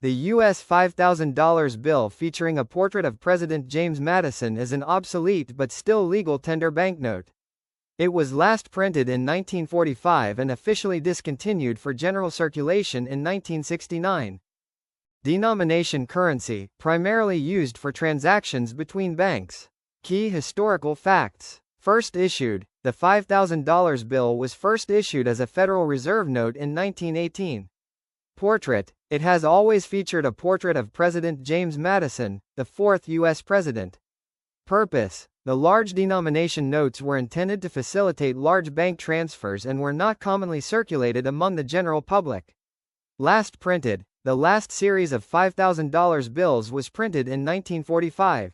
The U.S. $5,000 bill featuring a portrait of President James Madison is an obsolete but still legal tender banknote. It was last printed in 1945 and officially discontinued for general circulation in 1969. Denomination currency, primarily used for transactions between banks. Key historical facts. First issued, the $5,000 bill was first issued as a Federal Reserve note in 1918. Portrait. It has always featured a portrait of President James Madison, the fourth U.S. president. Purpose. The large denomination notes were intended to facilitate large bank transfers and were not commonly circulated among the general public. Last printed. The last series of $5,000 bills was printed in 1945.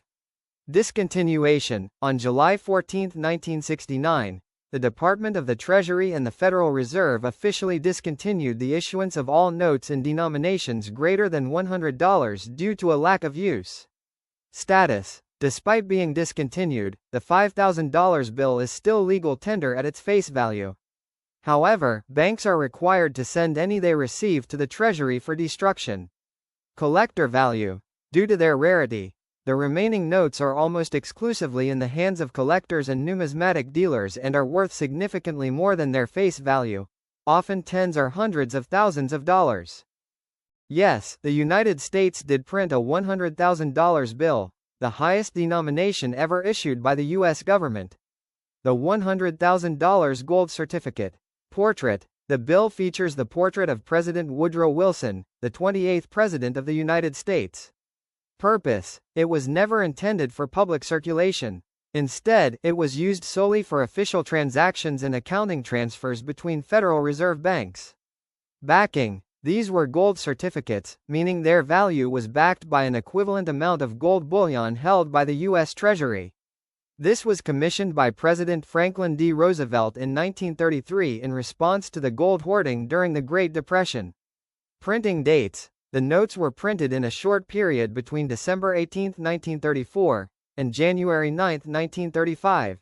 Discontinuation. On July 14, 1969, the Department of the Treasury and the Federal Reserve officially discontinued the issuance of all notes in denominations greater than $100 due to a lack of use. Status. Despite being discontinued, the $5,000 bill is still legal tender at its face value. However, banks are required to send any they receive to the Treasury for destruction. Collector value. Due to their rarity, the remaining notes are almost exclusively in the hands of collectors and numismatic dealers and are worth significantly more than their face value, often tens or hundreds of thousands of dollars. Yes, the United States did print a $100,000 bill, the highest denomination ever issued by the U.S. government. The $100,000 gold certificate. Portrait. The bill features the portrait of President Woodrow Wilson, the 28th President of the United States. Purpose. It was never intended for public circulation. Instead, it was used solely for official transactions and accounting transfers between Federal Reserve banks. Backing. These were gold certificates, meaning their value was backed by an equivalent amount of gold bullion held by the U.S. Treasury. This was commissioned by President Franklin D. Roosevelt in 1933 in response to the gold hoarding during the Great Depression. Printing dates. The notes were printed in a short period between December 18, 1934, and January 9, 1935.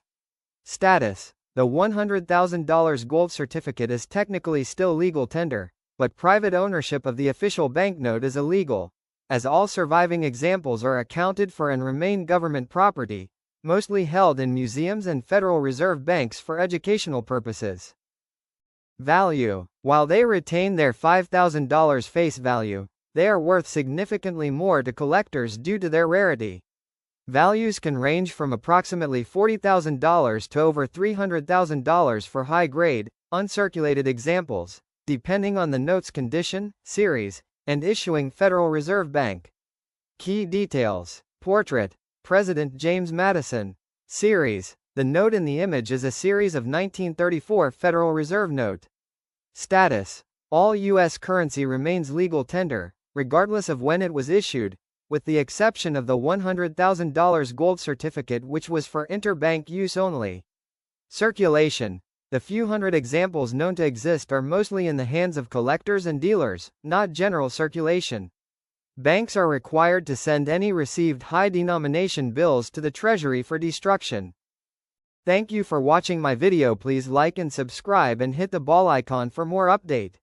Status. The $100,000 gold certificate is technically still legal tender, but private ownership of the official banknote is illegal, as all surviving examples are accounted for and remain government property, mostly held in museums and Federal Reserve banks for educational purposes. Value. While they retain their $5,000 face value, they are worth significantly more to collectors due to their rarity. Values can range from approximately $40,000 to over $300,000 for high-grade, uncirculated examples, depending on the note's condition, series, and issuing Federal Reserve Bank. Key details. Portrait. President James Madison. Series. The note in the image is a series of 1934 Federal Reserve note. Status. All U.S. currency remains legal tender, regardless of when it was issued, with the exception of the $100,000 gold certificate which was for interbank use only. Circulation. The few hundred examples known to exist are mostly in the hands of collectors and dealers, not general circulation. Banks are required to send any received high-denomination bills to the Treasury for destruction. Thank you for watching my video. Please like and subscribe and hit the bell icon for more update.